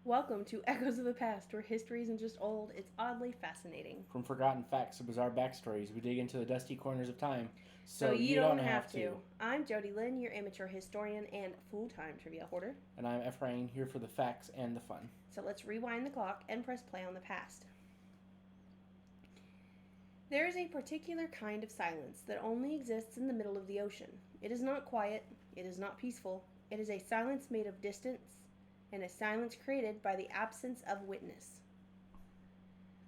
Welcome to Echoes of the Past, where history isn't just old, it's oddly fascinating. From forgotten facts to bizarre backstories, we dig into the dusty corners of time So so you you don't don't have have to. to. I'm Jody Lynn, your amateur historian and full-time trivia hoarder. And I'm Ephraim, here for the facts and the fun. So let's rewind the clock and press play on the past. There is a particular kind of silence that only exists in the middle of the ocean. It is not quiet, it is not peaceful, it is a silence made of distance, and a silence created by the absence of witness.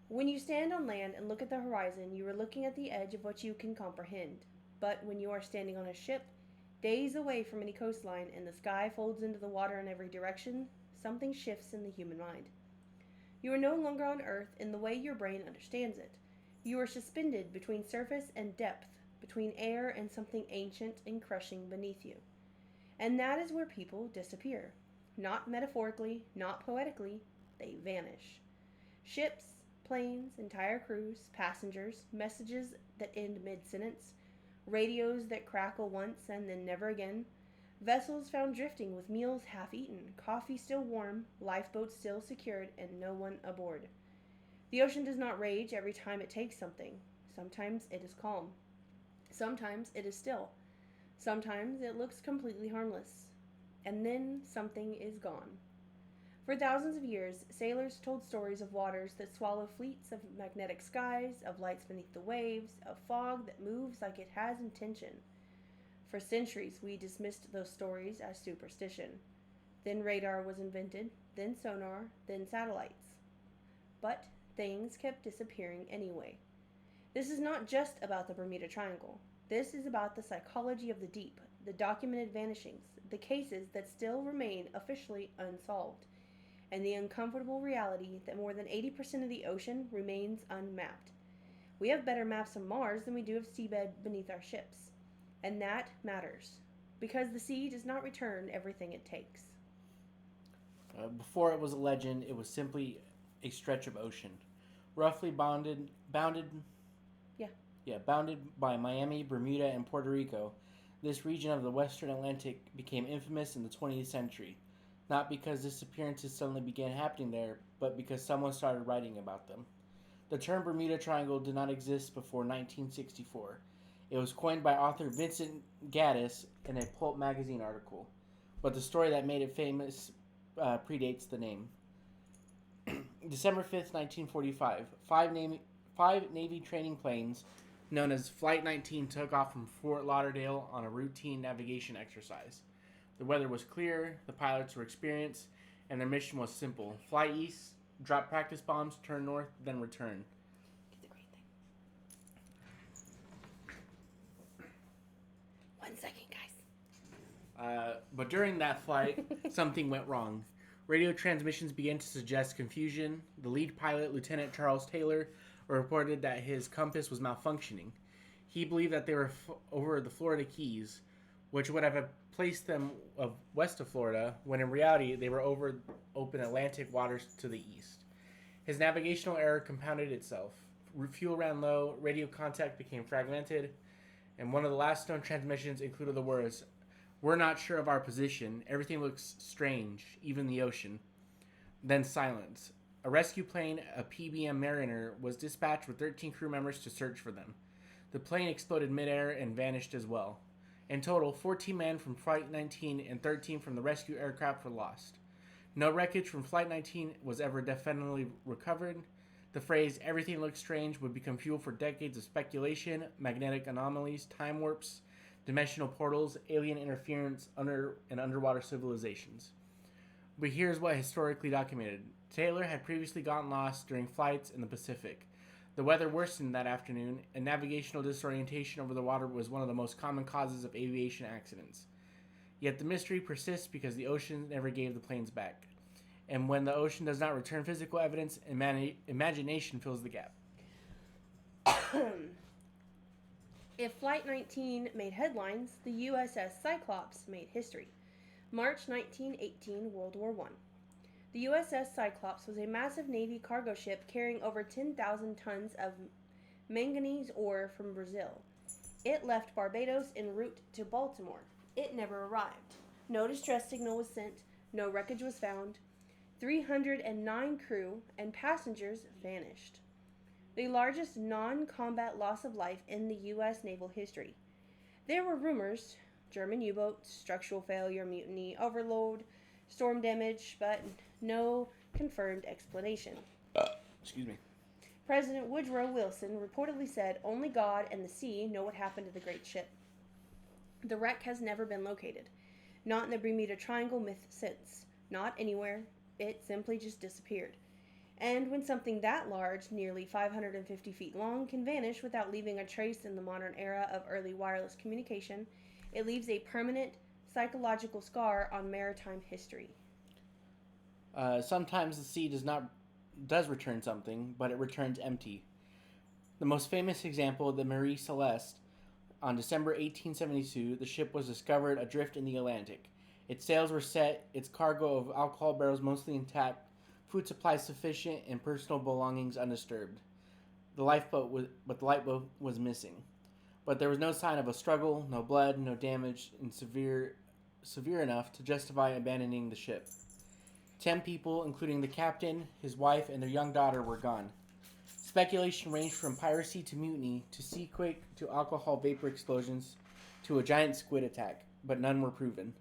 When you stand on land and look at the horizon, you are looking at the edge of what you can comprehend. But when you are standing on a ship, days away from any coastline, and the sky folds into the water in every direction, something shifts in the human mind. You are no longer on Earth in the way your brain understands it. You are suspended between surface and depth, between air and something ancient and crushing beneath you. And that is where people disappear. Not metaphorically, not poetically, they vanish. Ships, planes, entire crews, passengers, messages that end mid sentence, radios that crackle once and then never again, vessels found drifting with meals half eaten, coffee still warm, lifeboats still secured, and no one aboard. The ocean does not rage every time it takes something. Sometimes it is calm. Sometimes it is still. Sometimes it looks completely harmless. And then something is gone. For thousands of years, sailors told stories of waters that swallow fleets, of magnetic skies, of lights beneath the waves, of fog that moves like it has intention. For centuries, we dismissed those stories as superstition. Then radar was invented, then sonar, then satellites. But things kept disappearing anyway. This is not just about the Bermuda Triangle. This is about the psychology of the deep, the documented vanishings, the cases that still remain officially unsolved, and the uncomfortable reality that more than 80% of the ocean remains unmapped. We have better maps of Mars than we do of seabed beneath our ships. And that matters, because the sea does not return everything it takes. Before it was a legend, it was simply a stretch of ocean, roughly Yeah. bounded by Miami, Bermuda, and Puerto Rico. This region of the Western Atlantic became infamous in the 20th century, not because disappearances suddenly began happening there, but because someone started writing about them. The term Bermuda Triangle did not exist before 1964. It was coined by author Vincent Gaddis in a Pulp magazine article, but the story that made it famous predates the name. December 5th, 1945, five Navy training planes known as Flight 19 took off from Fort Lauderdale on a routine navigation exercise. The weather was clear, the pilots were experienced, and their mission was simple: fly east, drop practice bombs, turn north, then return. Get the green thing. 1 second, guys. But during that flight, something went wrong. Radio transmissions began to suggest confusion. The lead pilot, Lieutenant Charles Taylor, reported that his compass was malfunctioning. He believed that they were over the Florida Keys, which would have placed them west of Florida, when in reality they were over open Atlantic waters to the east. His navigational error compounded itself. Fuel ran low, radio contact became fragmented, and one of the last known transmissions included the words, "We're not sure of our position. Everything looks strange, even the ocean." Then silence. A rescue plane, a PBM Mariner, was dispatched with 13 crew members to search for them. The plane exploded midair and vanished as well. In total, 14 men from Flight 19 and 13 from the rescue aircraft were lost. No wreckage from Flight 19 was ever definitively recovered. The phrase, "everything looks strange," would become fuel for decades of speculation, magnetic anomalies, time warps, dimensional portals, alien interference, and underwater civilizations. But here's what historically documented. Taylor had previously gotten lost during flights in the Pacific. The weather worsened that afternoon, and navigational disorientation over the water was one of the most common causes of aviation accidents. Yet the mystery persists because the ocean never gave the planes back. And when the ocean does not return physical evidence, imagination fills the gap. If Flight 19 made headlines, the USS Cyclops made history. March 1918, World War I. The USS Cyclops was a massive Navy cargo ship carrying over 10,000 tons of manganese ore from Brazil. It left Barbados en route to Baltimore. It never arrived. No distress signal was sent. No wreckage was found. 309 crew and passengers vanished. The largest non-combat loss of life in the U.S. naval history. There were rumors, German U-boat, structural failure, mutiny, overload, storm damage, but no confirmed explanation. Excuse me. President Woodrow Wilson reportedly said only God and the sea know what happened to the great ship. The wreck has never been located. Not in the Bermuda Triangle myth since. Not anywhere. It simply just disappeared. And when something that large, nearly 550 feet long, can vanish without leaving a trace in the modern era of early wireless communication, it leaves a permanent psychological scar on maritime history. Sometimes the sea does return something, but it returns empty. The most famous example, the Mary Celeste. On December 1872, the ship was discovered adrift in the Atlantic. Its sails were set, its cargo of alcohol barrels mostly intact, food supplies sufficient, and personal belongings undisturbed. The lifeboat was missing. But there was no sign of a struggle, no blood, no damage, and severe enough to justify abandoning the ship. 10 people, including the captain, his wife, and their young daughter, were gone. Speculation ranged from piracy to mutiny, to seaquake, to alcohol vapor explosions, to a giant squid attack, but none were proven.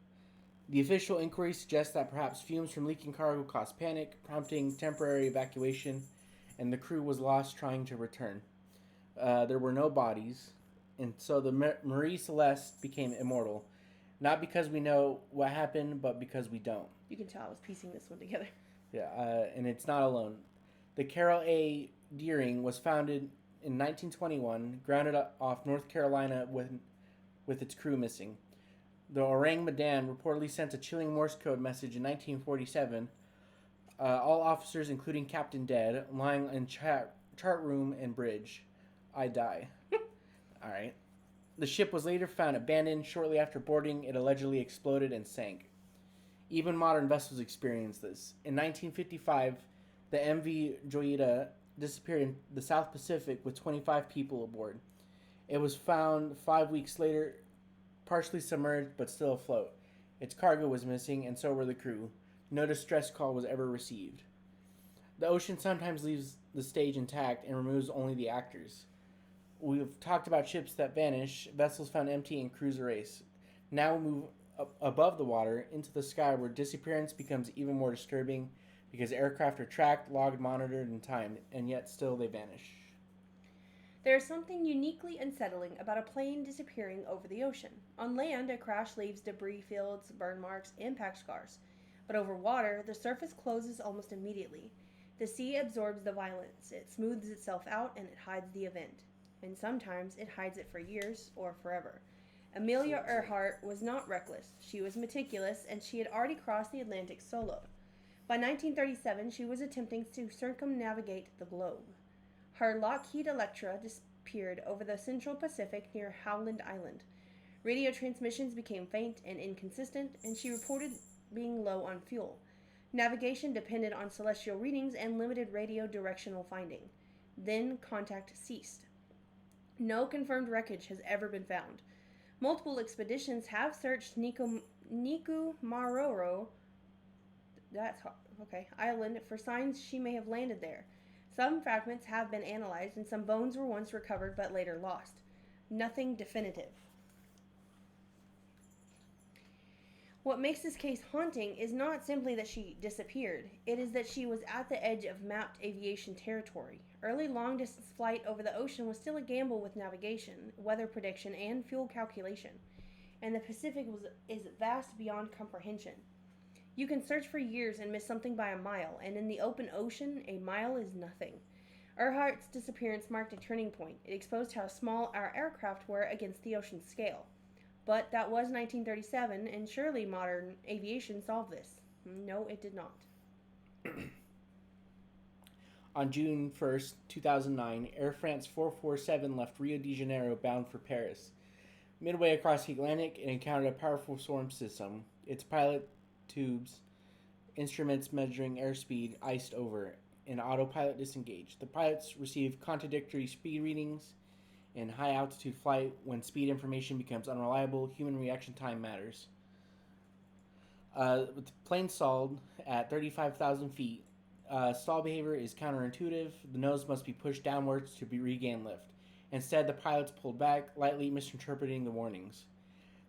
The official inquiry suggests that perhaps fumes from leaking cargo caused panic, prompting temporary evacuation, and the crew was lost trying to return. There were no bodies, and so the Marie Celeste became immortal. Not because we know what happened, but because we don't. You can tell I was piecing this one together. Yeah, and it's not alone. The Carroll A. Deering was founded in 1921, grounded off North Carolina with its crew missing. The Orang Medan reportedly sent a chilling Morse code message in 1947. All officers, including Captain Dead, lying in chart room and bridge. I die. All right. The ship was later found abandoned. Shortly after boarding, it allegedly exploded and sank. Even modern vessels experienced this. In 1955, the MV Joyita disappeared in the South Pacific with 25 people aboard. It was found 5 weeks later, partially submerged but still afloat. Its cargo was missing, and so were the crew. No distress call was ever received. The ocean sometimes leaves the stage intact and removes only the actors. We've talked about ships that vanish, vessels found empty, and crews erased. Now we move above the water into the sky, where disappearance becomes even more disturbing because aircraft are tracked, logged, monitored, and timed, and yet still they vanish. There is something uniquely unsettling about a plane disappearing over the ocean. On land, a crash leaves debris fields, burn marks, impact scars. But over water, the surface closes almost immediately. The sea absorbs the violence, it smooths itself out, and it hides the event. And sometimes it hides it for years or forever. Amelia Earhart was not reckless. She was meticulous, and she had already crossed the Atlantic solo. By 1937, she was attempting to circumnavigate the globe. Her Lockheed Electra disappeared over the Central Pacific near Howland Island. Radio transmissions became faint and inconsistent, and she reported being low on fuel. Navigation depended on celestial readings and limited radio directional finding. Then contact ceased. No confirmed wreckage has ever been found. Multiple expeditions have searched Nikumaroro Island for signs she may have landed there. Some fragments have been analyzed, and some bones were once recovered but later lost. Nothing definitive. What makes this case haunting is not simply that she disappeared. It is that she was at the edge of mapped aviation territory. Early long-distance flight over the ocean was still a gamble with navigation, weather prediction, and fuel calculation. And the Pacific is vast beyond comprehension. You can search for years and miss something by a mile, and in the open ocean, a mile is nothing. Earhart's disappearance marked a turning point. It exposed how small our aircraft were against the ocean's scale. But that was 1937, and surely modern aviation solved this. No, it did not. On June 1st, 2009, Air France 447 left Rio de Janeiro bound for Paris. Midway across the Atlantic, it encountered a powerful storm system. Its pilot tubes, instruments measuring airspeed, iced over, and autopilot disengaged. The pilots received contradictory speed readings. In high-altitude flight, when speed information becomes unreliable, human reaction time matters. With the plane stalled at 35,000 feet. Stall behavior is counterintuitive. The nose must be pushed downwards to regain lift. Instead, the pilots pulled back, lightly misinterpreting the warnings.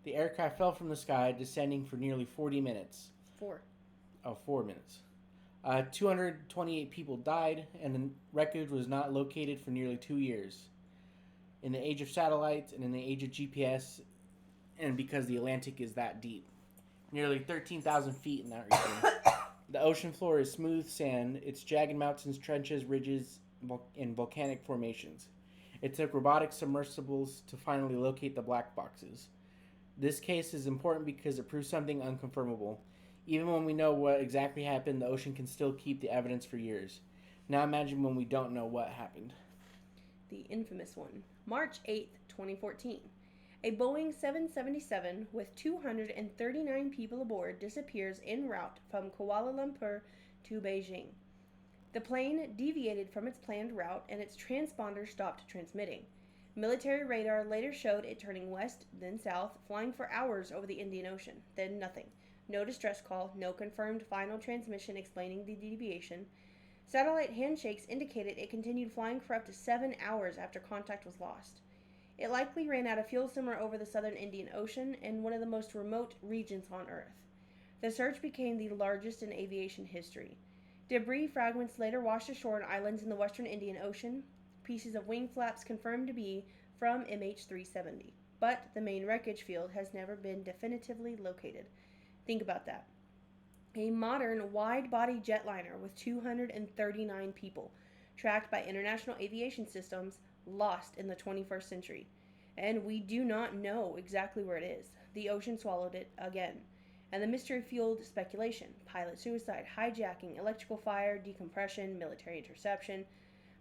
The aircraft fell from the sky, descending for nearly 40 minutes. 4 minutes. 228 people died, and the wreckage was not located for nearly 2 years. In the age of satellites and in the age of GPS, and because the Atlantic is that deep. Nearly 13,000 feet in that region. The ocean floor is smooth sand, its jagged mountains, trenches, ridges, and volcanic formations. It took robotic submersibles to finally locate the black boxes. This case is important because it proves something unconfirmable. Even when we know what exactly happened, the ocean can still keep the evidence for years. Now imagine when we don't know what happened. The infamous one. March 8th, 2014. A Boeing 777 with 239 people aboard disappears en route from Kuala Lumpur to Beijing. The plane deviated from its planned route and its transponder stopped transmitting. Military radar later showed it turning west, then south, flying for hours over the Indian Ocean, then nothing. No distress call, no confirmed final transmission explaining the deviation. Satellite handshakes indicated it continued flying for up to 7 hours after contact was lost. It likely ran out of fuel somewhere over the southern Indian Ocean in one of the most remote regions on Earth. The search became the largest in aviation history. Debris fragments later washed ashore on islands in the western Indian Ocean. Pieces of wing flaps confirmed to be from MH370. But the main wreckage field has never been definitively located. Think about that. A modern wide-body jetliner with 239 people, tracked by international aviation systems, lost in the 21st century. And we do not know exactly where it is. The ocean swallowed it again. And the mystery fueled speculation: pilot suicide, hijacking, electrical fire, decompression, military interception.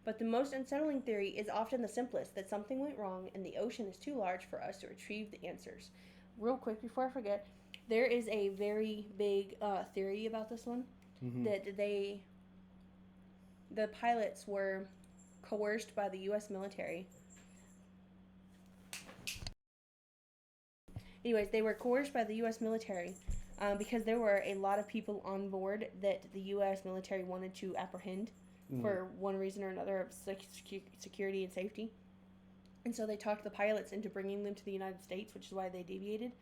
But the most unsettling theory is often the simplest: that something went wrong and the ocean is too large for us to retrieve the answers. Real quick before I forget, there is a very big theory about this one, that the pilots were coerced by the U.S. military. Anyways, they were coerced by the U.S. military because there were a lot of people on board that the U.S. military wanted to apprehend for one reason or another, of security and safety. And so they talked the pilots into bringing them to the United States, which is why they deviated,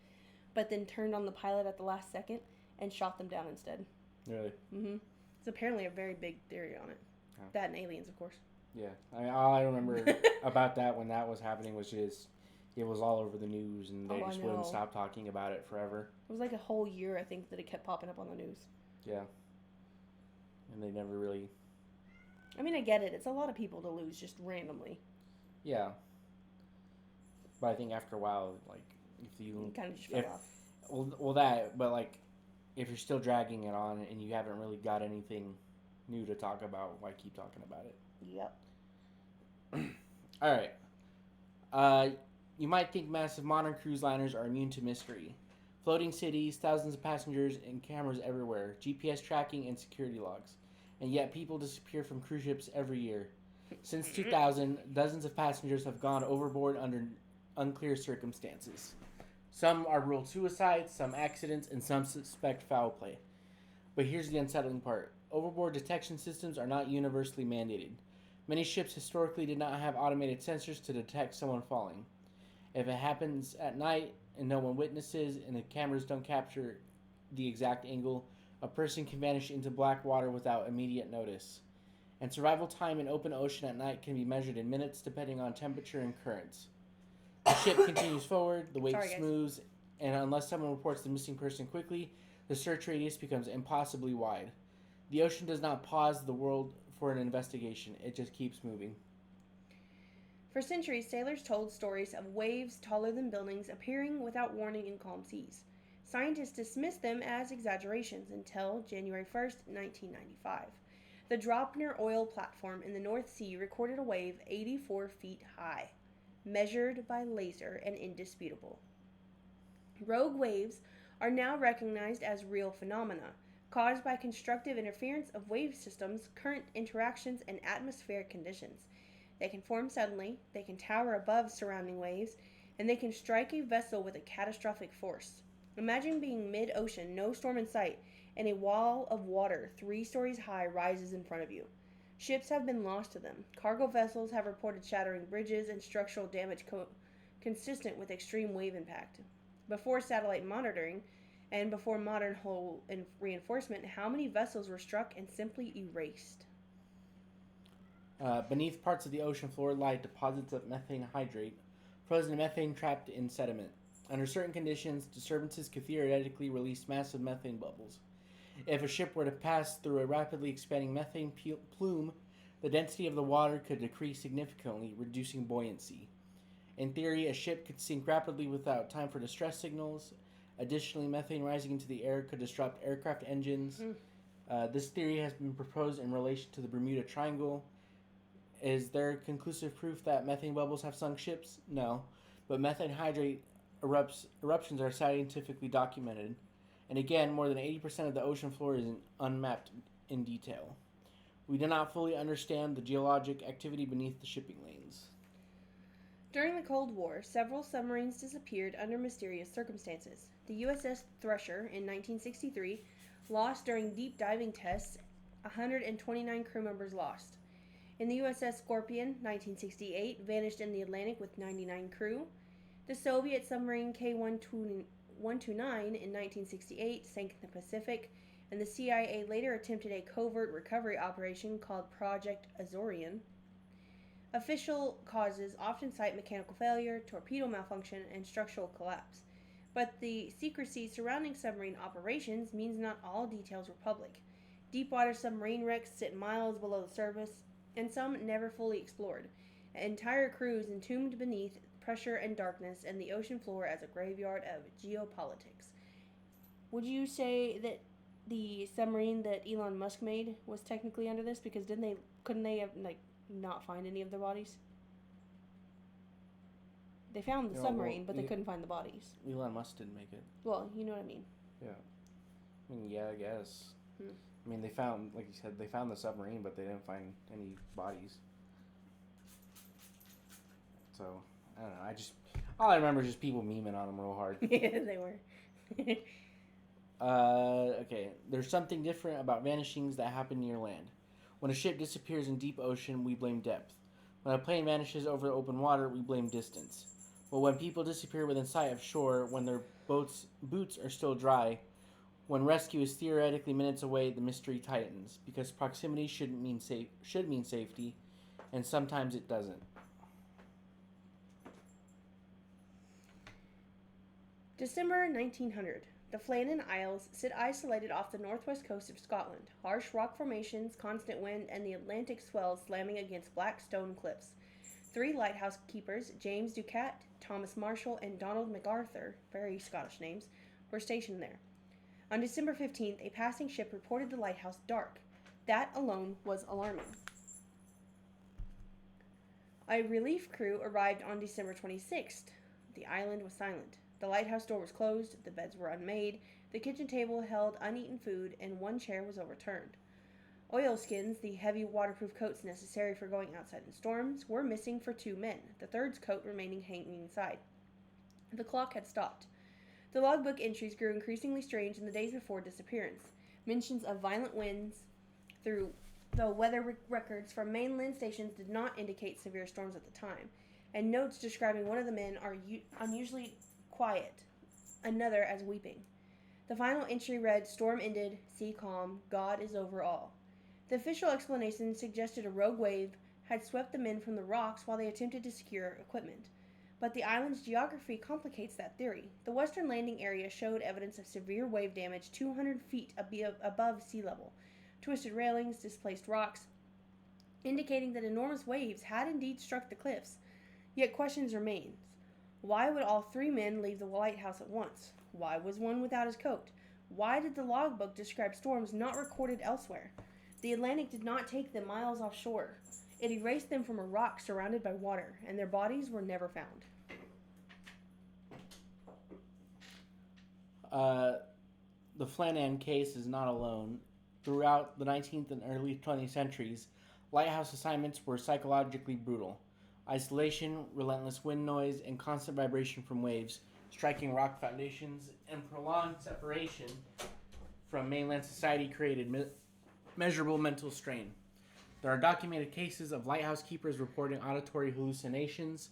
but then turned on the pilot at the last second and shot them down instead. Really? It's apparently a very big theory on it. Huh. That and aliens, of course. Yeah. I mean, all I remember about that when that was happening was just it was all over the news, and they just wouldn't stop talking about it forever. It was like a whole year, I think, that it kept popping up on the news. Yeah. And they never really... I mean, I get it. It's a lot of people to lose just randomly. Yeah. But I think after a while, like, if you kind of just fell off. Well, that, but like, if you're still dragging it on and you haven't really got anything new to talk about, why keep talking about it? Yep. All right. You might think massive modern cruise liners are immune to mystery. Floating cities, thousands of passengers, and cameras everywhere, GPS tracking and security logs. And yet people disappear from cruise ships every year. Since 2000, dozens of passengers have gone overboard under unclear circumstances. Some are ruled suicides, some accidents, and some suspect foul play. But here's the unsettling part. Overboard detection systems are not universally mandated. Many ships historically did not have automated sensors to detect someone falling. If it happens at night and no one witnesses and the cameras don't capture the exact angle, a person can vanish into black water without immediate notice. And survival time in open ocean at night can be measured in minutes depending on temperature and currents. The ship continues forward, the wake smooths, and unless someone reports the missing person quickly, the search radius becomes impossibly wide. The ocean does not pause the world for an investigation, it just keeps moving. For centuries, sailors told stories of waves taller than buildings appearing without warning in calm seas. Scientists dismissed them as exaggerations until January 1st, 1995. The Dropner oil platform in the North Sea recorded a wave 84 feet high, measured by laser and indisputable. Rogue waves are now recognized as real phenomena, caused by constructive interference of wave systems, current interactions, and atmospheric conditions. They can form suddenly, they can tower above surrounding waves, and they can strike a vessel with a catastrophic force. Imagine being mid-ocean, no storm in sight, and a wall of water 3 stories high rises in front of you. Ships have been lost to them. Cargo vessels have reported shattering bridges and structural damage consistent with extreme wave impact. Before satellite monitoring and before modern hull reinforcement, how many vessels were struck and simply erased? Beneath parts of the ocean floor lie deposits of methane hydrate, frozen methane trapped in sediment. Under certain conditions, disturbances could theoretically release massive methane bubbles. If a ship were to pass through a rapidly expanding methane plume, the density of the water could decrease significantly, reducing buoyancy. In theory, a ship could sink rapidly without time for distress signals. Additionally, methane rising into the air could disrupt aircraft engines. This theory has been proposed in relation to the Bermuda Triangle. Is there conclusive proof that methane bubbles have sunk ships? No. But methane hydrate eruptions are scientifically documented. And again, more than 80% of the ocean floor is unmapped in detail. We do not fully understand the geologic activity beneath the shipping lanes. During the Cold War, several submarines disappeared under mysterious circumstances. The USS Thresher in 1963 lost during deep diving tests, 129 crew members lost. In the USS Scorpion, 1968, vanished in the Atlantic with 99 crew. The Soviet submarine K-129 in 1968 sank in the Pacific, and the CIA later attempted a covert recovery operation called Project Azorian. Official causes often cite mechanical failure, torpedo malfunction, and structural collapse. But the secrecy surrounding submarine operations means not all details were public. Deepwater submarine wrecks sit miles below the surface, and some never fully explored. Entire crews entombed beneath pressure and darkness, and the ocean floor as a graveyard of geopolitics. Would you say that the submarine that Elon Musk made was technically under this? Because couldn't they have not find any of the bodies? They found the submarine, but they couldn't find the bodies. Elon Musk didn't make it. Well, you know what I mean. Yeah. I mean, yeah, I guess. I mean, they found, like you said, they found the submarine, but they didn't find any bodies. So, I don't know. All I remember is just people memeing on them real hard. Yeah, they were. Okay. There's something different about vanishings that happen near land. When a ship disappears in deep ocean, we blame depth. When a plane vanishes over open water, we blame distance. But when people disappear within sight of shore, when their boots are still dry, when rescue is theoretically minutes away, the mystery tightens, because proximity should mean safety, and sometimes it doesn't. December 1900. The Flannan Isles sit isolated off the northwest coast of Scotland. Harsh rock formations, constant wind, and the Atlantic swells slamming against black stone cliffs. 3 lighthouse keepers, James Ducat, Thomas Marshall, and Donald MacArthur, very Scottish names, were stationed there. On December 15th, a passing ship reported the lighthouse dark. That alone was alarming. A relief crew arrived on December 26th. The island was silent. The lighthouse door was closed, the beds were unmade, the kitchen table held uneaten food, and 1 chair was overturned. Oilskins, the heavy waterproof coats necessary for going outside in storms, were missing for 2 men, the third's coat remaining hanging inside. The clock had stopped. The logbook entries grew increasingly strange in the days before disappearance. Mentions of violent winds through the weather records from mainland stations did not indicate severe storms at the time, and notes describing one of the men are unusually quiet, another as weeping. The final entry read, "Storm ended, sea calm, God is over all." The official explanation suggested a rogue wave had swept the men from the rocks while they attempted to secure equipment. But the island's geography complicates that theory. The western landing area showed evidence of severe wave damage 200 feet above sea level, twisted railings, displaced rocks, indicating that enormous waves had indeed struck the cliffs. Yet questions remain. Why would all 3 men leave the lighthouse at once? Why was one without his coat? Why did the logbook describe storms not recorded elsewhere? The Atlantic did not take them miles offshore. It erased them from a rock surrounded by water, and their bodies were never found. The Flannan case is not alone. Throughout the 19th and early 20th centuries, lighthouse assignments were psychologically brutal. Isolation, relentless wind noise, and constant vibration from waves striking rock foundations, and prolonged separation from mainland society created measurable mental strain. There are documented cases of lighthouse keepers reporting auditory hallucinations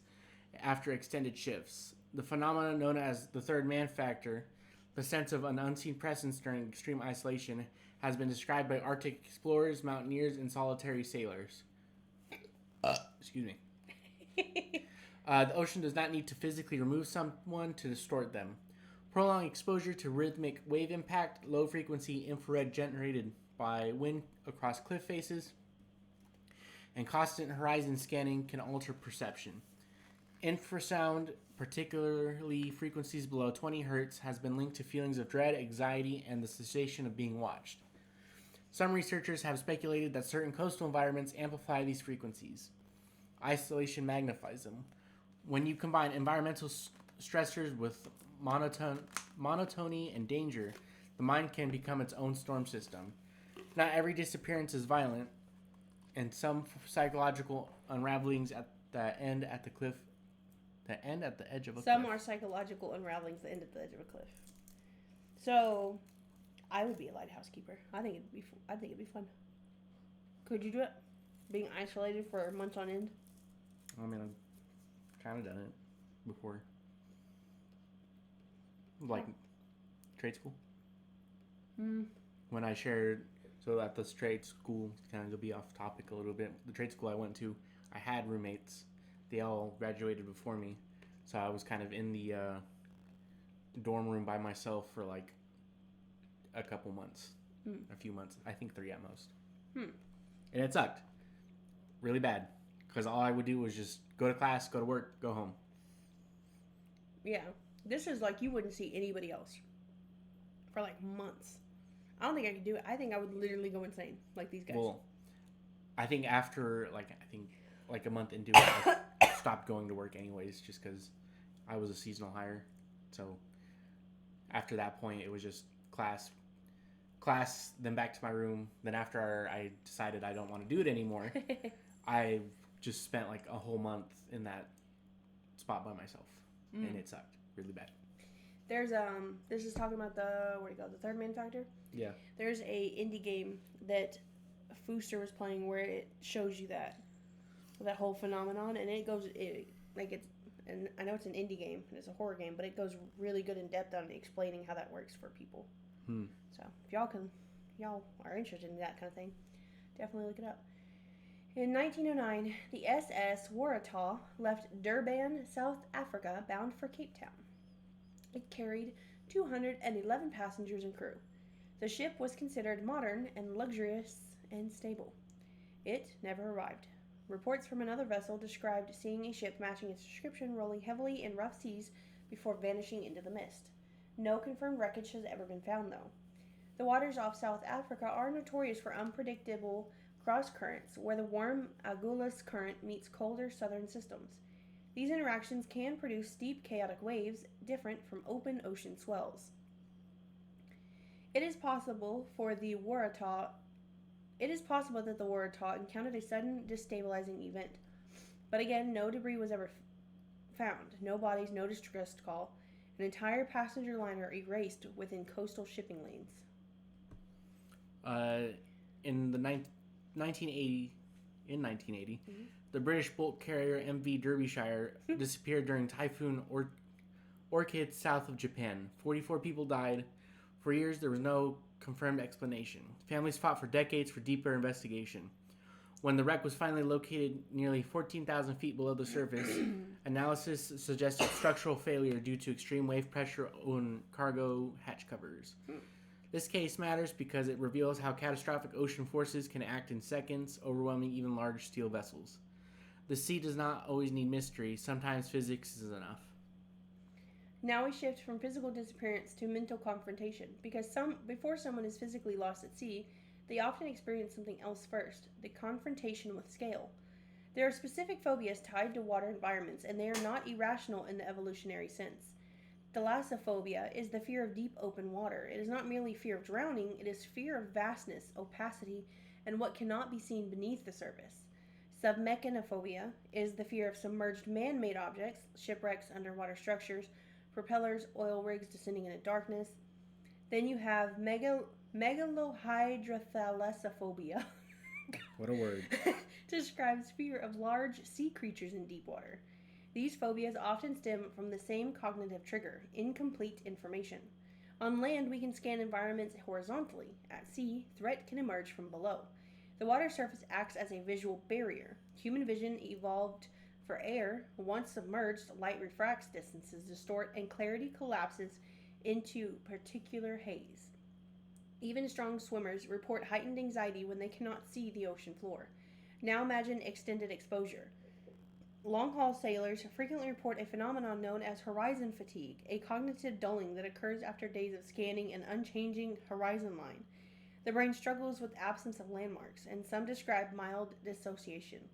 after extended shifts. The phenomenon known as the third man factor, the sense of an unseen presence during extreme isolation, has been described by Arctic explorers, mountaineers, and solitary sailors. Excuse me. The ocean does not need to physically remove someone to distort them. Prolonged exposure to rhythmic wave impact, low-frequency infrared generated by wind across cliff faces, and constant horizon scanning can alter perception. Infrasound, particularly frequencies below 20 Hz, has been linked to feelings of dread, anxiety, and the sensation of being watched. Some researchers have speculated that certain coastal environments amplify these frequencies. Isolation magnifies them. When you combine environmental stressors with monotony and danger, the mind can become its own storm system. Not every disappearance is violent, and some psychological unravelings at the end at the cliff. The end at the edge of a cliff. Some are psychological unravelings that end at the edge of a cliff. So, I would be a lighthouse keeper. I think it'd be fun. Could you do it? Being isolated for months on end? I mean, I've kind of done it before. Like, trade school. When I shared, so at the trade school, kind of to be off topic a little bit, the trade school I went to, I had roommates. They all graduated before me. So I was kind of in the dorm room by myself for like a couple months. A few months. I think 3 at most. And it sucked. Really bad. Because all I would do was just go to class, go to work, go home. Yeah. This is like you wouldn't see anybody else for like months. I don't think I could do it. I think I would literally go insane like these guys. Well, I think after like a month into it, I stopped going to work anyways just because I was a seasonal hire. So after that point, it was just class, then back to my room. Then after I decided I don't want to do it anymore, I just spent like a whole month in that spot by myself. And it sucked really bad. There's this is talking about the third man factor. Yeah. There's a indie game that Fooster was playing where it shows you that whole phenomenon, and and I know it's an indie game and it's a horror game, but it goes really good in depth on explaining how that works for people. So if y'all are interested in that kind of thing, definitely look it up. In 1909, the SS Waratah left Durban, South Africa, bound for Cape Town. It carried 211 passengers and crew. The ship was considered modern and luxurious and stable. It never arrived. Reports from another vessel described seeing a ship matching its description rolling heavily in rough seas before vanishing into the mist. No confirmed wreckage has ever been found, though. The waters off South Africa are notorious for unpredictable cross currents, where the warm Agulhas current meets colder southern systems. These interactions can produce steep, chaotic waves different from open ocean swells. It is possible that the Waratah encountered a sudden destabilizing event. But again, no debris was ever found. No bodies, no distress call. An entire passenger liner erased within coastal shipping lanes. In 1980, the British bulk carrier MV Derbyshire disappeared during Typhoon Orchid south of Japan. 44 people died. For years, there was no confirmed explanation. Families fought for decades for deeper investigation. When the wreck was finally located nearly 14,000 feet below the surface, analysis suggested structural failure due to extreme wave pressure on cargo hatch covers. This case matters because it reveals how catastrophic ocean forces can act in seconds, overwhelming even large steel vessels. The sea does not always need mystery. Sometimes physics is enough. Now we shift from physical disappearance to mental confrontation, because before someone is physically lost at sea, they often experience something else first, the confrontation with scale. There are specific phobias tied to water environments, and they are not irrational in the evolutionary sense. Thalassophobia is the fear of deep open water. It is not merely fear of drowning, it is fear of vastness, opacity, and what cannot be seen beneath the surface. Submechanophobia is the fear of submerged man-made objects, shipwrecks, underwater structures, propellers, oil rigs descending into darkness. Then you have megalohydrothalassophobia. What a word. Describes fear of large sea creatures in deep water. These phobias often stem from the same cognitive trigger, incomplete information. On land, we can scan environments horizontally. At sea, threat can emerge from below. The water surface acts as a visual barrier. Human vision evolved for air. Once submerged, light refracts, distances distort, and clarity collapses into particular haze. Even strong swimmers report heightened anxiety when they cannot see the ocean floor. Now imagine extended exposure. Long-haul sailors frequently report a phenomenon known as horizon fatigue, a cognitive dulling that occurs after days of scanning an unchanging horizon line. The brain struggles with absence of landmarks, and some describe mild dissociation.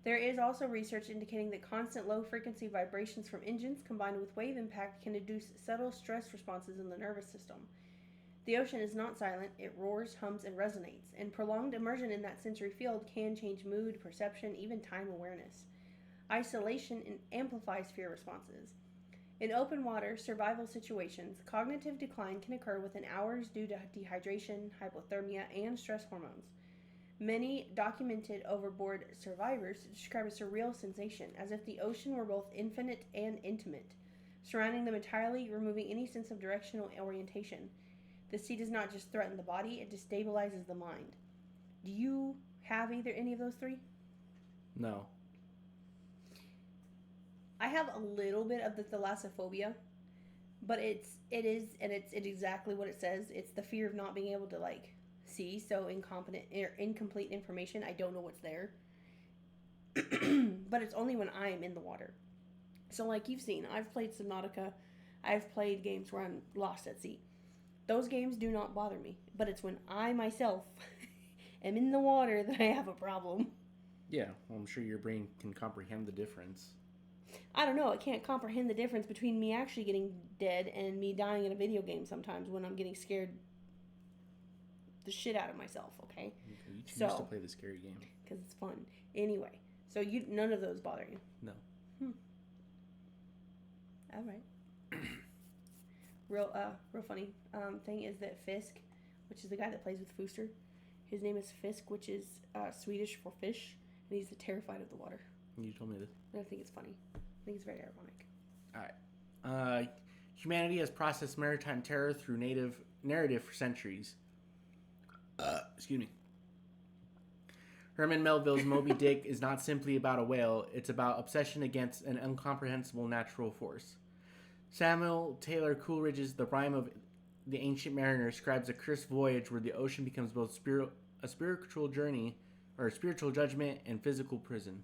There is also research indicating that constant low-frequency vibrations from engines combined with wave impact can induce subtle stress responses in the nervous system. The ocean is not silent, it roars, hums, and resonates, and prolonged immersion in that sensory field can change mood, perception, even time awareness. Isolation amplifies fear responses. In open water survival situations, cognitive decline can occur within hours due to dehydration, hypothermia, and stress hormones. Many documented overboard survivors describe a surreal sensation, as if the ocean were both infinite and intimate, surrounding them entirely, removing any sense of directional orientation. The sea does not just threaten the body, it destabilizes the mind. Do you have any of those three? No. I have a little bit of the thalassophobia, but it's exactly what it says. It's the fear of not being able to see, so incomplete information. I don't know what's there. But it's only when I'm in the water. So like you've seen, I've played Subnautica. I've played games where I'm lost at sea. Those games do not bother me, but it's when I myself am in the water that I have a problem. Yeah, well, I'm sure your brain can comprehend the difference. I don't know. I can't comprehend the difference between me actually getting dead and me dying in a video game sometimes when I'm getting scared the shit out of myself, okay? You choose to play the scary game. Because it's fun. Anyway, so none of those bother you? No. All right. Real funny thing is that Fisk, which is the guy that plays with Fooster, his name is Fisk, which is Swedish for fish, and he's terrified of the water. You told me this. And I think it's funny. I think it's very ironic. All right. Humanity has processed maritime terror through narrative for centuries. Excuse me. Herman Melville's Moby Dick is not simply about a whale. It's about obsession against an incomprehensible natural force. Samuel Taylor Coleridge's The Rime of the Ancient Mariner describes a cursed voyage where the ocean becomes both a spiritual journey, or a spiritual judgment, and physical prison.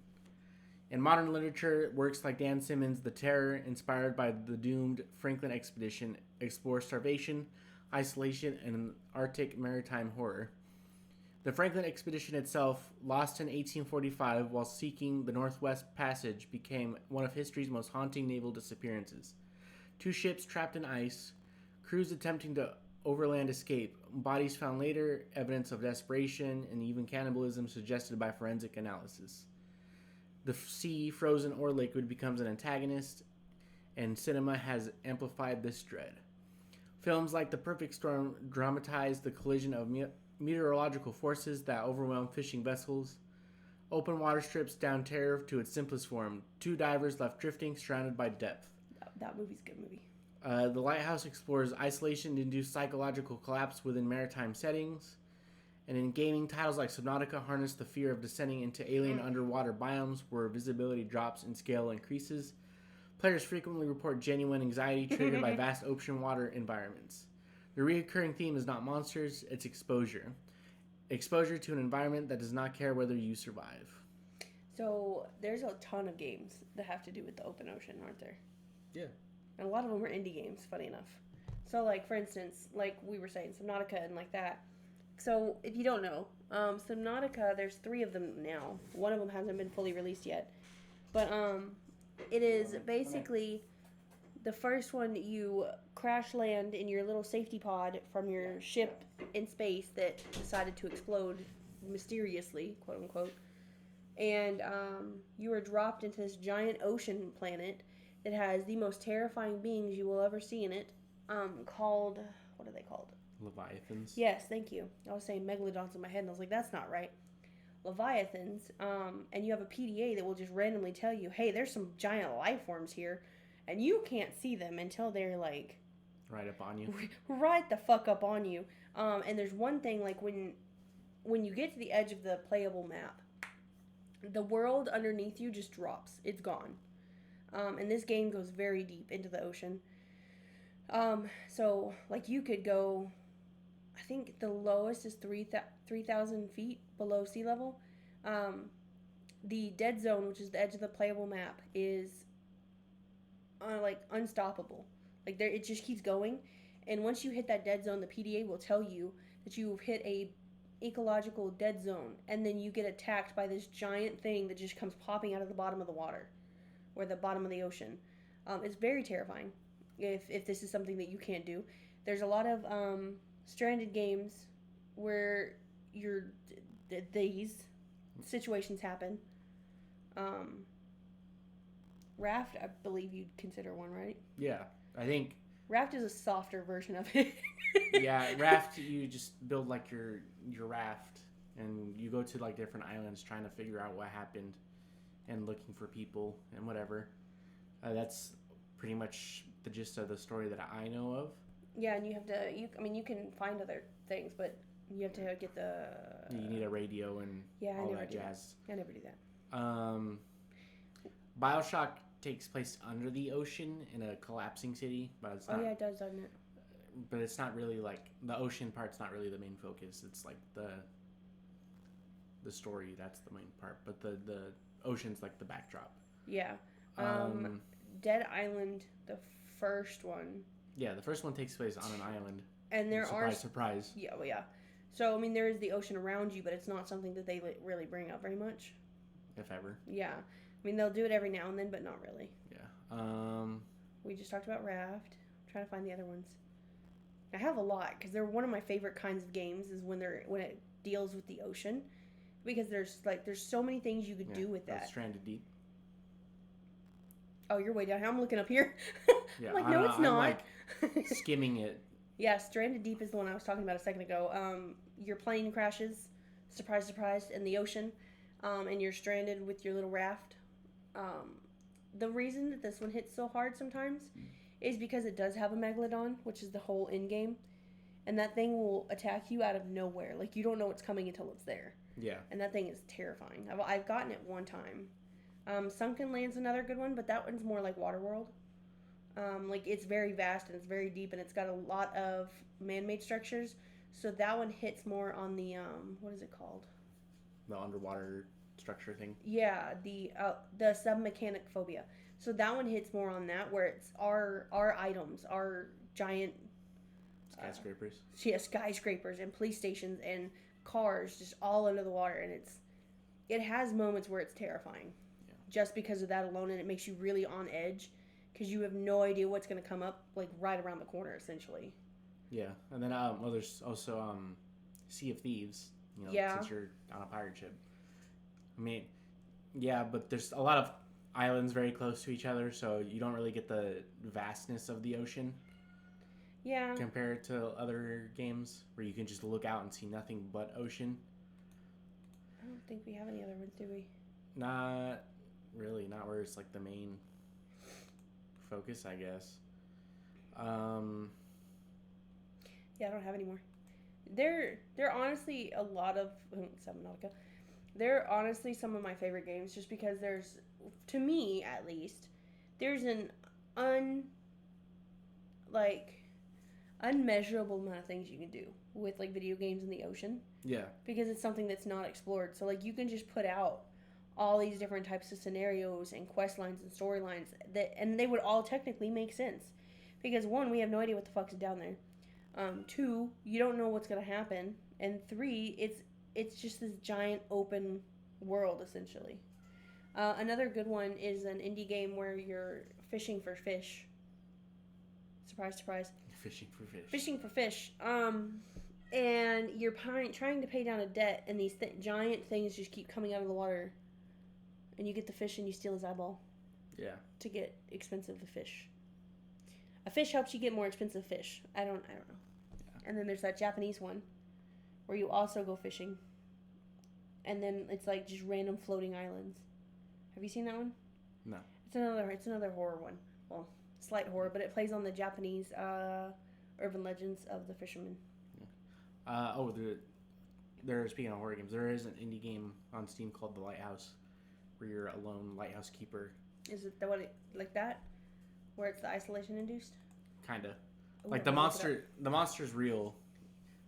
In modern literature, works like Dan Simmons' The Terror, inspired by the doomed Franklin expedition, explore starvation, isolation, and Arctic maritime horror. The Franklin expedition itself, lost in 1845 while seeking the Northwest Passage, became one of history's most haunting naval disappearances. 2 ships trapped in ice, crews attempting to overland escape, bodies found later, evidence of desperation, and even cannibalism suggested by forensic analysis. The sea, frozen or liquid, becomes an antagonist, and cinema has amplified this dread. Films like The Perfect Storm dramatize the collision of meteorological forces that overwhelm fishing vessels. Open water strips down terror to its simplest form. 2 divers left drifting, surrounded by depth. That movie's a good movie. The Lighthouse explores isolation-induced psychological collapse within maritime settings. And in gaming, titles like Subnautica harness the fear of descending into alien underwater biomes where visibility drops and scale increases. Players frequently report genuine anxiety triggered by vast ocean water environments. The recurring theme is not monsters, it's exposure. Exposure to an environment that does not care whether you survive. So, there's a ton of games that have to do with the open ocean, aren't there? Yeah. And a lot of them are indie games, funny enough. So, like, for instance, like we were saying, Subnautica and like that. So, if you don't know, Subnautica, there's 3 of them now. One of them hasn't been fully released yet. But, it is basically the first one. You crash land in your little safety pod from your ship in space that decided to explode mysteriously, quote unquote. And you were dropped into this giant ocean planet It has the most terrifying beings you will ever see in it. Called, what are they called? Leviathans. Yes, thank you. I was saying megalodons in my head, and I was like, that's not right. Leviathans. And you have a PDA that will just randomly tell you, hey, there's some giant life forms here, and you can't see them until they're like right up on you. Right the fuck up on you. And there's one thing, like when you get to the edge of the playable map, the world underneath you just drops. It's gone. And this game goes very deep into the ocean. So like you could go, I think the lowest is 3,000 feet below sea level. The dead zone, which is the edge of the playable map, is like unstoppable. Like there, it just keeps going, and once you hit that dead zone, the PDA will tell you that you've hit a ecological dead zone, and then you get attacked by this giant thing that just comes popping out of the bottom of the water, or the bottom of the ocean. It's very terrifying. If this is something that you can't do, there's a lot of stranded games where these situations happen. Raft, I believe you'd consider one, right? Yeah, I think Raft is a softer version of it. yeah, Raft, you just build like your raft, and you go to like different islands trying to figure out what happened, and looking for people and whatever. That's pretty much the gist of the story that I know of. Yeah, and you have to. You can find other things, but you have to get the. You need a radio and all that jazz. I never do that. BioShock takes place under the ocean in a collapsing city, but it's not. Oh yeah, it does, doesn't it? But it's not really like the ocean part's not really the main focus. It's like the story, that's the main part, but the ocean's like the backdrop. Yeah. Dead Island, the first one. Yeah, the first one takes place on an island. And there surprise. Yeah, well, yeah. So there is the ocean around you, but it's not something that they really bring up very much. If ever. Yeah. They'll do it every now and then, but not really. Yeah. We just talked about Raft. I'm trying to find the other ones. I have a lot because they're one of my favorite kinds of games is when it deals with the ocean, because there's so many things you could do with that. Stranded Deep. Oh, you're way down here. I'm looking up here. Yeah, I'm like, no, it's not. I'm like skimming it. Yeah, Stranded Deep is the one I was talking about a second ago. Your plane crashes, surprise, surprise, in the ocean, and you're stranded with your little raft. The reason that this one hits so hard sometimes is because it does have a megalodon, which is the whole end game, and that thing will attack you out of nowhere. Like, you don't know it's coming until it's there. Yeah. And that thing is terrifying. I've gotten it one time. Sunken Land's another good one, but that one's more like Waterworld. Like, it's very vast and it's very deep, and it's got a lot of man-made structures. So that one hits more on the what is it called? The underwater structure thing. Yeah, the submechanic phobia. So that one hits more on that, where it's our items, our giant skyscrapers. Skyscrapers and police stations and cars just all under the water, and it has moments where it's terrifying. Yeah. Just because of that alone, and it makes you really on edge because you have no idea what's going to come up like right around the corner, essentially. Yeah, and then there's also Sea of Thieves. Since you're on a pirate ship. Yeah, but there's a lot of islands very close to each other, so you don't really get the vastness of the ocean. Yeah. Compared to other games where you can just look out and see nothing but ocean. I don't think we have any other ones, do we? Not really. Not where it's like the main focus, I guess. Yeah, I don't have any more. They're honestly a lot of Subnautica. They're honestly some of my favorite games, just because there's, to me at least, there's an unmeasurable amount of things you can do with like video games in the ocean. Yeah. Because it's something that's not explored. So like you can just put out all these different types of scenarios and quest lines and storylines and they would all technically make sense. Because one, we have no idea what the fuck's down there. Two, you don't know what's gonna happen. And three, it's just this giant open world essentially. Another good one is an indie game where you're fishing for fish. Surprise, surprise. Fishing for fish. Fishing for fish. And you're trying to pay down a debt, and these giant things just keep coming out of the water. And you get the fish and you steal his eyeball. Yeah. To get expensive fish. A fish helps you get more expensive fish. I don't know. Yeah. And then there's that Japanese one where you also go fishing. And then it's like just random floating islands. Have you seen that one? No. It's another horror one. Well, slight horror, but it plays on the Japanese urban legends of the fishermen. Yeah. Speaking of horror games, there is an indie game on Steam called The Lighthouse, where you're a lone lighthouse keeper. Is it the one like that, where it's the isolation induced? Kinda. Like the monster's real,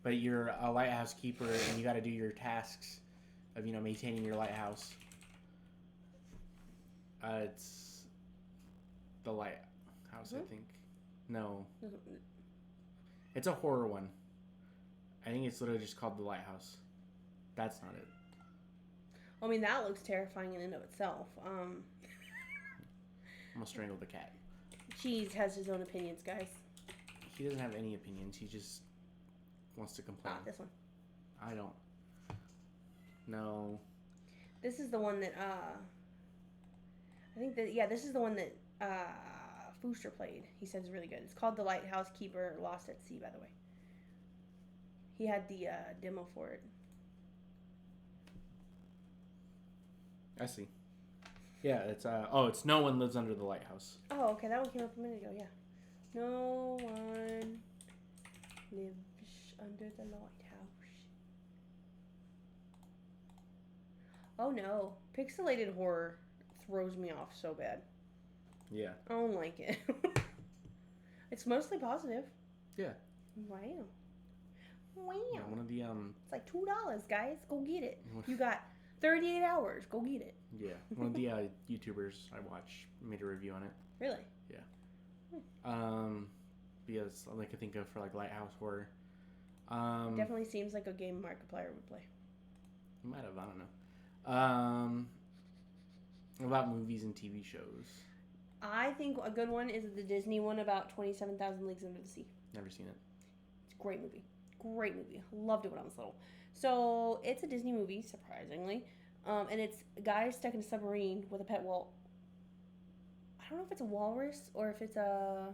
but you're a lighthouse keeper and you got to do your tasks of maintaining your lighthouse. It's the Lighthouse, I think. No, it's a horror one. I think it's literally just called The Lighthouse. That's not it. I mean, that looks terrifying in and of itself. I'm gonna strangle the cat. Cheese has his own opinions, guys. He doesn't have any opinions. He just wants to complain. This one. I don't. No. This is the one that this is the one that Fooster played. He said it's really good. It's called The Lighthouse Keeper Lost at Sea, by the way. He had the demo for it. I see. Yeah, it's No One Lives Under the Lighthouse. Oh, okay, that one came up a minute ago, yeah. No one lives under the lighthouse. Oh no, pixelated horror throws me off so bad. Yeah. I don't like it. It's mostly positive. Yeah. Wow. Yeah, one of the It's like $2, guys. Go get it. You got 38 hours. Go get it. Yeah. One of the YouTubers I watch made a review on it. Really? Yeah. Because I can think of for like lighthouse horror. Definitely seems like a game Markiplier would play. You might have. I don't know. About movies and TV shows. I think a good one is the Disney one about 27,000 Leagues Under the Sea. Never seen it. It's a great movie. Great movie. Loved it when I was little. So it's a Disney movie, surprisingly, and it's a guy stuck in a submarine with a pet wall. I don't know if it's a walrus or if it's a.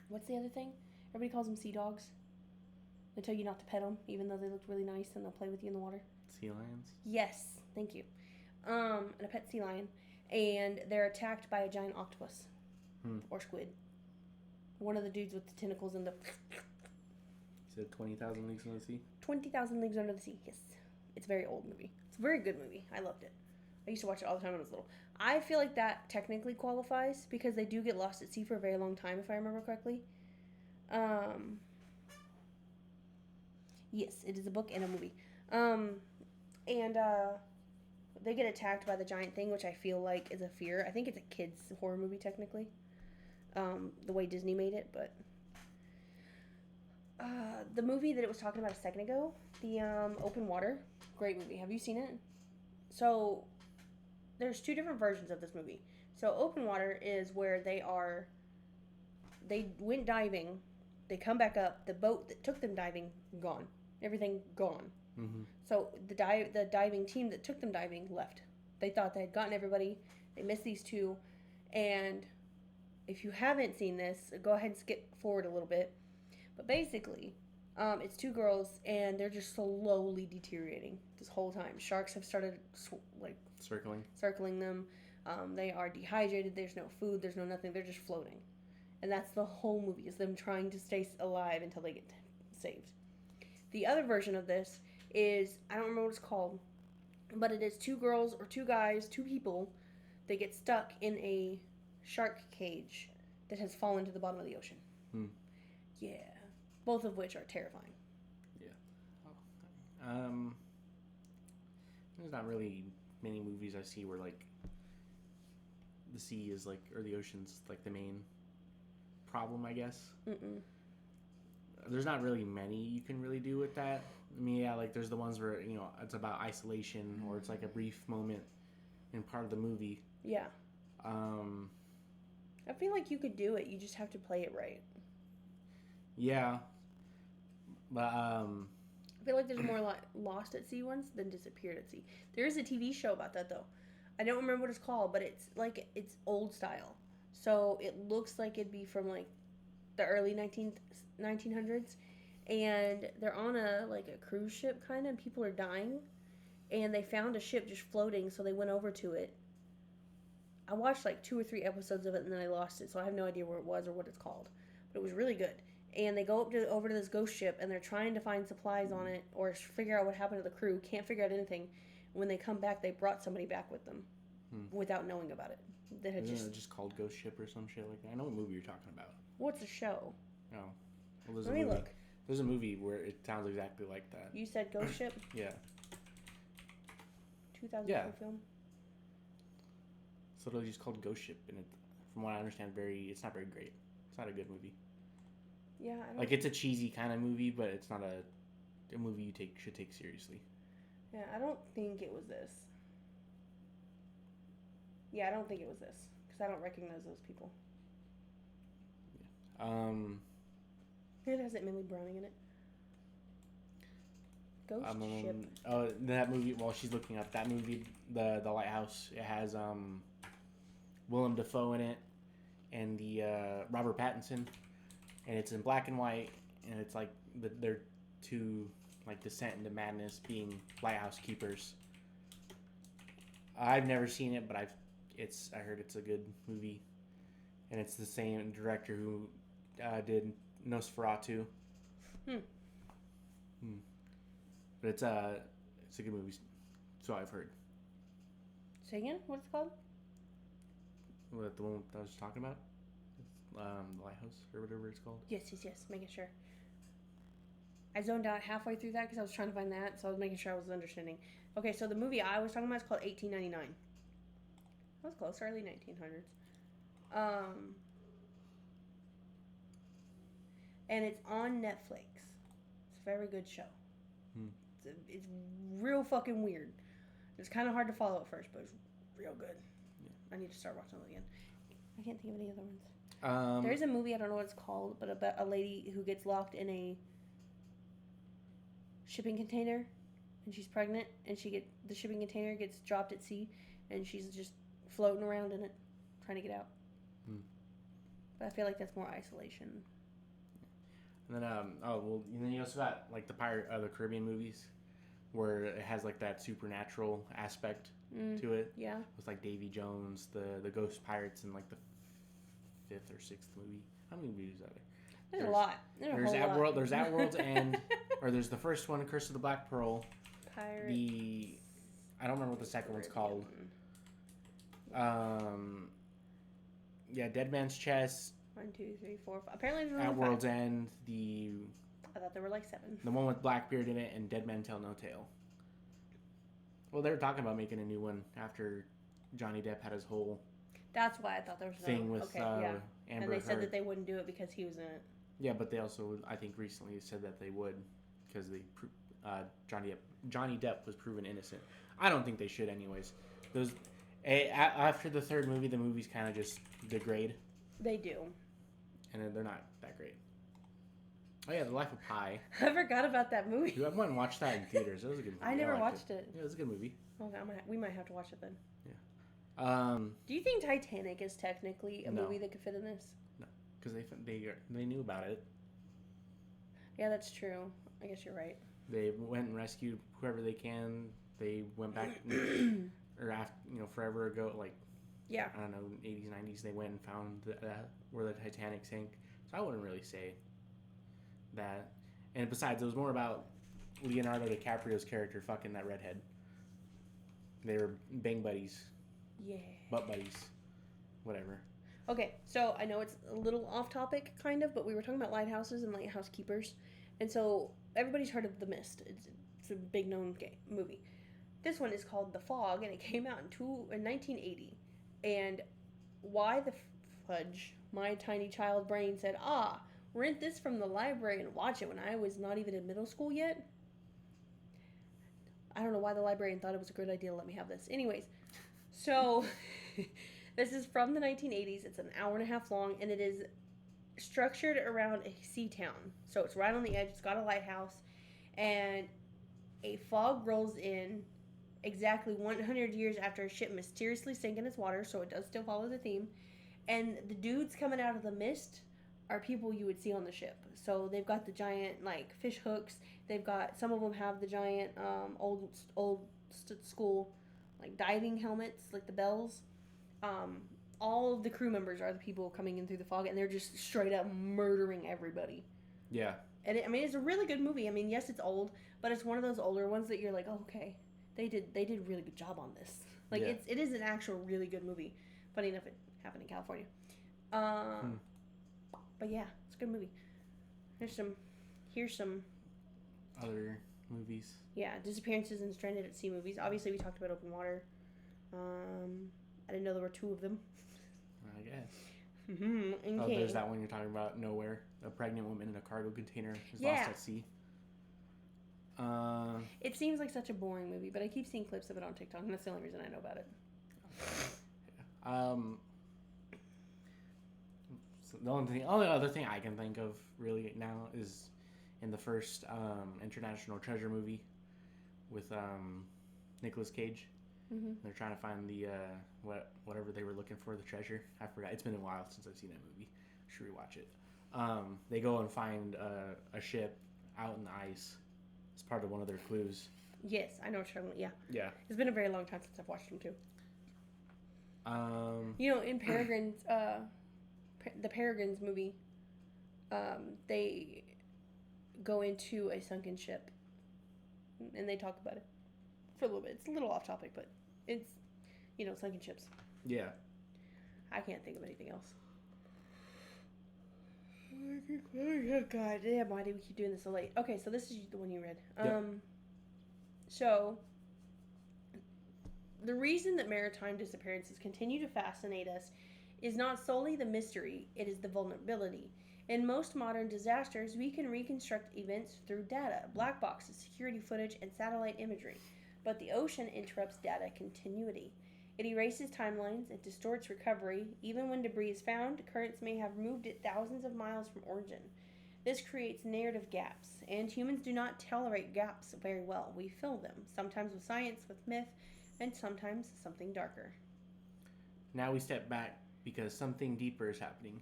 What's the other thing? Everybody calls them sea dogs. They tell you not to pet them, even though they look really nice and they'll play with you in the water. Sea lions. Yes, thank you. And a pet sea lion, and they're attacked by a giant octopus or squid. One of the dudes with the tentacles and the. You said 20,000 Leagues Under the Sea? 20,000 Leagues Under the Sea, yes. It's a very old movie. It's a very good movie. I loved it. I used to watch it all the time when I was little. I feel like that technically qualifies because they do get lost at sea for a very long time, if I remember correctly. Yes, it is a book and a movie. They get attacked by the giant thing, which I feel like is a fear. I think it's a kid's horror movie, technically. The way Disney made it, but... the movie that it was talking about a second ago, the Open Water, great movie. Have you seen it? So, there's two different versions of this movie. So, Open Water is where they went diving, they come back up, the boat that took them diving, gone. Everything gone. Mm-hmm. So, the diving team that took them diving left. They thought they had gotten everybody. They missed these two. And if you haven't seen this, go ahead and skip forward a little bit. But basically, it's two girls, and they're just slowly deteriorating this whole time. Sharks have started, circling them. They are dehydrated. There's no food. There's no nothing. They're just floating. And that's the whole movie, is them trying to stay alive until they get saved. The other version of this is, I don't remember what it's called, but it is two girls or two guys, two people, they get stuck in a shark cage that has fallen to the bottom of the ocean. Yeah. Both of which are terrifying. Yeah. There's not really many movies I see where, like, the sea is, like, or the ocean's, like, the main problem, I guess. There's not really many you can really do with that. I mean, yeah, like, there's the ones where, it's about isolation, or it's, like, a brief moment in part of the movie. Yeah. I feel like you could do it. You just have to play it right. Yeah. But, I feel like there's more Lost at Sea ones than Disappeared at Sea. There is a TV show about that, though. I don't remember what it's called, but it's old style. So it looks like it'd be from like the early 1900s, and they're on a cruise ship kind of, and people are dying, and they found a ship just floating, so they went over to it. I watched like 2 or 3 episodes of it, and then I lost it, so I have no idea where it was or what it's called. But it was really good. And they go over to this ghost ship, and they're trying to find supplies on it or figure out what happened to the crew. Can't figure out anything. When they come back, they brought somebody back with them without knowing about it. That had Isn't it just called Ghost Ship or some shit like that? I know what movie you're talking about. What's the show? Oh. Well, Let me look. There's a movie where it sounds exactly like that. You said Ghost Ship? Yeah. 2004 film? It's literally just called Ghost Ship, and from what I understand, it's not very great. It's not a good movie. Yeah, I don't... Like, it's a cheesy kind of movie, but it's not a movie you should take seriously. Yeah, I don't think it was this. Yeah, I don't think it was this, because I don't recognize those people. Yeah. It has that Millie Browning in it. Ghost Ship. Oh, that movie. While she's looking up that movie, the Lighthouse. It has Willem Dafoe in it, and the Robert Pattinson, and it's in black and white, and it's like they're two like descent into madness, being lighthouse keepers. I've never seen it, but I heard it's a good movie, and it's the same director who did Nosferatu. But it's a good movie, so I've heard. Say again? What's it called? What, the one that I was talking about? The Lighthouse, or whatever it's called? Yes. Making sure. I zoned out halfway through that because I was trying to find that, so I was making sure I was understanding. Okay, so the movie I was talking about is called 1899. That was close, early 1900s. And it's on Netflix. It's a very good show. It's real fucking weird. It's kind of hard to follow at first, but it's real good. Yeah. I need to start watching it again. I can't think of any other ones. There's a movie, I don't know what it's called, but about a lady who gets locked in a shipping container, and she's pregnant, and the shipping container gets dropped at sea, and she's just floating around in it, trying to get out. But I feel like that's more isolation. And then and then you also got like the Pirate of the Caribbean movies, where it has like that supernatural aspect to it. Yeah. With like Davy Jones, the ghost pirates, in like the 5th or 6th movie. How many movies are there? There's a lot. There's At World. There's At World's End, or there's the first one, Curse of the Black Pearl. Pirate. I don't remember what the second one's called. Yeah, Dead Man's Chest. 1, 2, 3, 4, 5. Apparently there's At World's End, I thought there were like 7. The one with Blackbeard in it, and Dead Men Tell No Tale. Well, they were talking about making a new one after Johnny Depp had his whole... That's why I thought there was thing with yeah. Amber And they said Heard. that they wouldn't do it because he was in it. Yeah, but they also, I think, recently said that they would, because Johnny Depp was proven innocent. I don't think they should, anyways. After the third movie, the movies kind of just degrade. They do. And they're not that great. Oh yeah, The Life of Pi. I forgot about that movie. Dude, I went and watched that in theaters. It was a good movie. I never watched it. Yeah, it was a good movie. Okay, we might have to watch it then. Yeah. Do you think Titanic is technically a movie that could fit in this? No, because they knew about it. Yeah, that's true. I guess you're right. They went and rescued whoever they can. They went back, or after, forever ago, like. Yeah. I don't know, 80s, 90s, they went and found where the Titanic sank. So I wouldn't really say that. And besides, it was more about Leonardo DiCaprio's character fucking that redhead. They were bang buddies. Yeah. Butt buddies. Whatever. Okay, so I know it's a little off topic, kind of, but we were talking about lighthouses and lighthouse keepers. And so everybody's heard of The Mist. It's a big known movie. This one is called The Fog, and it came out in 1980. And why the fudge, my tiny child brain said, rent this from the library and watch it when I was not even in middle school yet. I don't know why the librarian thought it was a good idea to let me have this. Anyways, so this is from the 1980s. It's an hour and a half long, and it is structured around a sea town. So it's right on the edge. It's got a lighthouse, and a fog rolls in exactly 100 years after a ship mysteriously sank in its water, so it does still follow the theme. And the dudes coming out of the mist are people you would see on the ship. So they've got the giant like fish hooks. They've got, some of them have the giant old school like diving helmets, like the bells. All of the crew members are the people coming in through the fog, and they're just straight up murdering everybody. Yeah. And it's a really good movie. I mean, yes, it's old, but it's one of those older ones that you're like, oh, okay, they did a really good job on this. Like, yeah. it is an actual really good movie. Funny enough, it happened in California. But yeah, it's a good movie. Here's some other movies. Yeah, Disappearances and Stranded at Sea movies. Obviously, we talked about Open Water. I didn't know there were 2 of them. I guess. Mm-hmm. Oh, there's that one you're talking about, Nowhere. A pregnant woman in a cargo container is lost at sea. It seems like such a boring movie, but I keep seeing clips of it on TikTok, and that's the only reason I know about it. So the only other thing I can think of really now is in the first International Treasure movie with Nicolas Cage. Mm-hmm. They're trying to find the whatever they were looking for, the treasure. I forgot. It's been a while since I've seen that movie. Should rewatch it. They go and find a ship out in the ice. It's part of one of their clues. Yes, I know what you're talking about. Yeah. Yeah. It's been a very long time since I've watched them too. You know, in Peregrines, the Peregrines movie, they go into a sunken ship, and they talk about it for a little bit. It's a little off topic, but it's, sunken ships. Yeah. I can't think of anything else. Oh, God damn, why do we keep doing this so late? Okay, so this is the one you read. Yep. So, the reason that maritime disappearances continue to fascinate us is not solely the mystery, it is the vulnerability. In most modern disasters, we can reconstruct events through data, black boxes, security footage, and satellite imagery. But the ocean interrupts data continuity. It erases timelines, it distorts recovery. Even when debris is found, currents may have moved it thousands of miles from origin. This creates narrative gaps, and humans do not tolerate gaps very well. We fill them, sometimes with science, with myth, and sometimes something darker. Now we step back because something deeper is happening.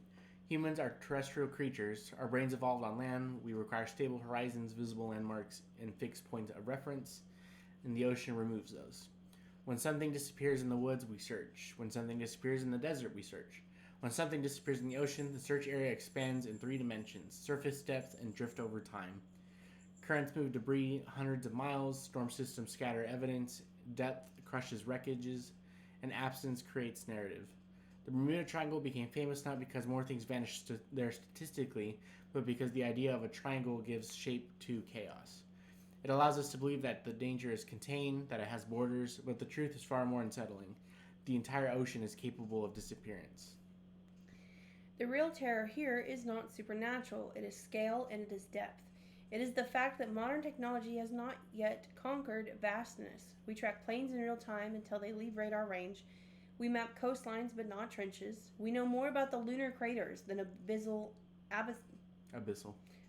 Humans are terrestrial creatures. Our brains evolved on land. We require stable horizons, visible landmarks, and fixed points of reference, and the ocean removes those. When something disappears in the woods, we search. When something disappears in the desert, we search. When something disappears in the ocean, the search area expands in 3 dimensions, surface, depth, and drift over time. Currents move debris hundreds of miles, storm systems scatter evidence, depth crushes wreckages, and absence creates narrative. The Bermuda Triangle became famous not because more things vanished there statistically, but because the idea of a triangle gives shape to chaos. It allows us to believe that the danger is contained, that it has borders, but the truth is far more unsettling. The entire ocean is capable of disappearance. The real terror here is not supernatural. It is scale and it is depth. It is the fact that modern technology has not yet conquered vastness. We track planes in real time until they leave radar range. We map coastlines but not trenches. We know more about the lunar craters than abyssal.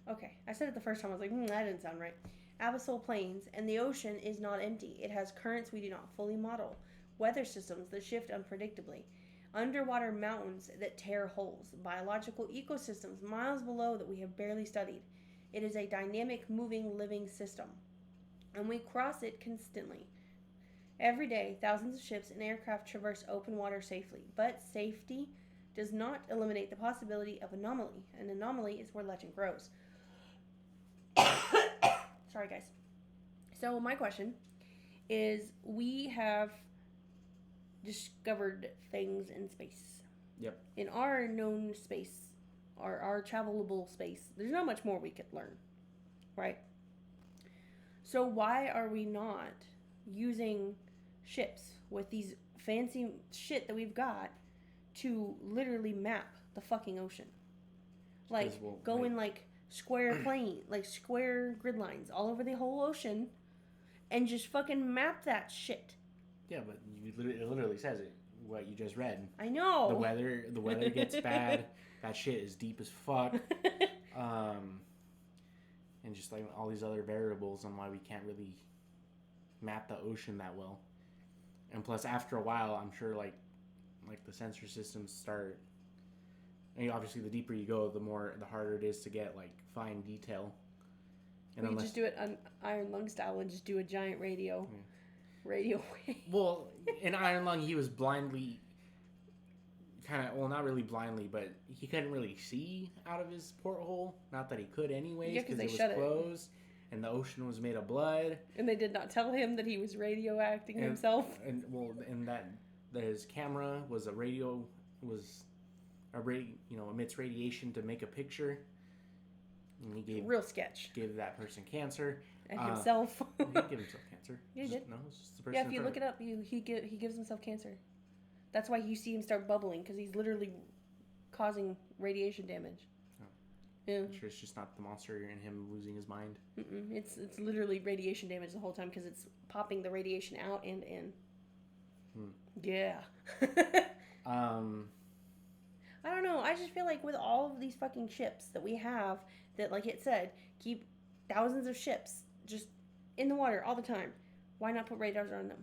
Okay, I said it the first time. I was like, that didn't sound right. Abyssal plains, and the ocean is not empty. It has currents we do not fully model, weather systems that shift unpredictably, underwater mountains that tear holes, biological ecosystems miles below that we have barely studied. It is a dynamic, moving, living system, and we cross it constantly. Every day, thousands of ships and aircraft traverse open water safely, but safety does not eliminate the possibility of anomaly. An anomaly is where legend grows. Sorry, guys. So my question is, we have discovered things in space. Yep. In our known space, our travelable space, there's not much more we could learn, right? So why are we not using ships with these fancy shit that we've got to literally map the fucking ocean? Like, in like square square grid lines all over the whole ocean and just fucking map that shit. Yeah, but it literally says it, what you just read. I know. The weather gets bad. That shit is deep as fuck. And just like all these other variables on why we can't really map the ocean that well. And plus, after a while, I'm sure like the sensor systems start. I mean, obviously, the deeper you go, the harder it is to get like fine detail. And we just do it on Iron Lung style and just do a giant radio wave. Well, in Iron Lung, he was blindly, not really blindly, but he couldn't really see out of his porthole. Not that he could anyways, because it was closed. And the ocean was made of blood. And they did not tell him that he was radioacting himself. And that his camera was emits radiation to make a picture. And he gave that person cancer. And himself. He didn't give himself cancer. Yeah, he did. No, it's just the person. Yeah, if you look it up, he gives himself cancer. That's why you see him start bubbling, because he's literally causing radiation damage. Yeah. I'm sure it's just not the monster in him losing his mind. It's literally radiation damage the whole time because it's popping the radiation out and in. Yeah. I don't know. I just feel like with all of these fucking ships that we have, that, like it said, keep thousands of ships just in the water all the time. Why not put radars on them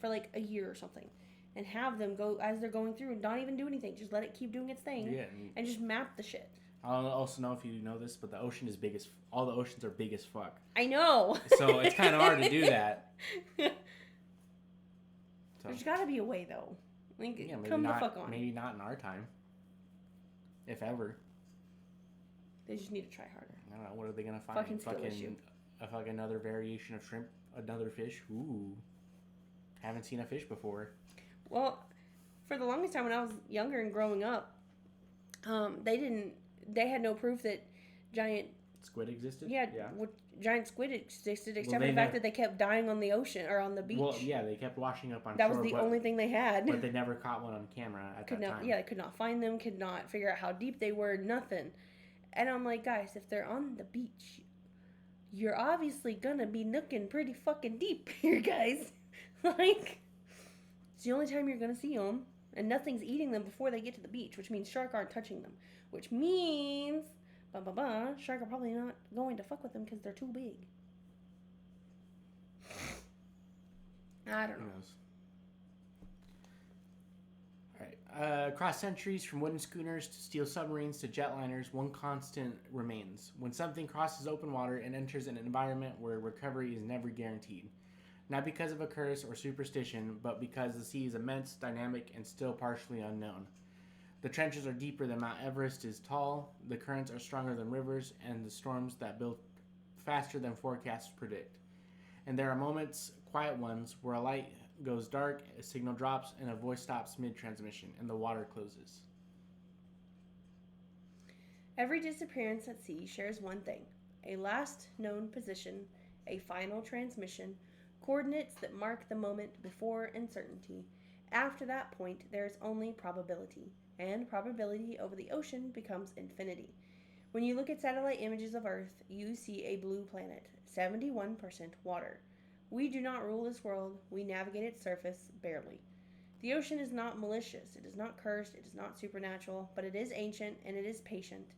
for like a year or something? And have them go as they're going through and not even do anything. Just let it keep doing its thing. And just map the shit. I don't also know if you know this, but the ocean is all the oceans are big as fuck. I know. So it's kind of hard to do that. There's got to be a way, though. Like, come the fuck on. Maybe not in our time. If ever. They just need to try harder. I don't know. What are they going to find? Fucking another variation of shrimp? Another fish? Ooh. Haven't seen a fish before. Well, for the longest time when I was younger and growing up, they had no proof that giant squid existed. Yeah. Giant squid existed, except for the fact that they kept dying on the ocean or on the beach. Well, yeah, they kept washing up on shore. That was the only thing they had. But they never caught one on camera at that time. Yeah, they could not find them, could not figure out how deep they were, nothing. And I'm like, guys, if they're on the beach, you're obviously gonna be looking pretty fucking deep here, guys. Like, it's the only time you're gonna see them. And nothing's eating them before they get to the beach, which means sharks aren't touching them. Which means, sharks are probably not going to fuck with them because they're too big. I don't know. Who knows? Alright. Across centuries, from wooden schooners to steel submarines to jetliners, one constant remains. When something crosses open water, it enters an environment where recovery is never guaranteed. Not because of a curse or superstition, but because the sea is immense, dynamic, and still partially unknown. The trenches are deeper than Mount Everest is tall, the currents are stronger than rivers, and the storms that build faster than forecasts predict. And there are moments, quiet ones, where a light goes dark, a signal drops, and a voice stops mid-transmission, and the water closes. Every disappearance at sea shares one thing: a last known position, a final transmission, coordinates that mark the moment before uncertainty. After that point, there is only probability, and probability over the ocean becomes infinity. When you look at satellite images of Earth, you see a blue planet, 71% water. We do not rule this world, we navigate its surface barely. The ocean is not malicious, it is not cursed, it is not supernatural, but it is ancient and it is patient.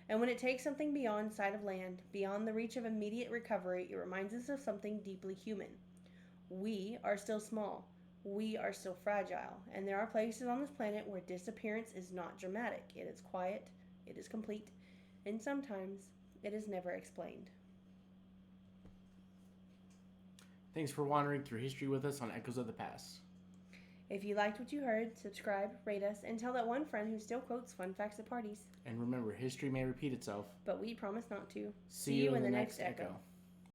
And when it takes something beyond sight of land, beyond the reach of immediate recovery, it reminds us of something deeply human. We are still small. We are still fragile. And there are places on this planet where disappearance is not dramatic. It is quiet. It is complete. And sometimes it is never explained. Thanks for wandering through history with us on Echoes of the Past. If you liked what you heard, subscribe, rate us, and tell that one friend who still quotes fun facts at parties. And remember, history may repeat itself, but we promise not to. See you in the next Echo.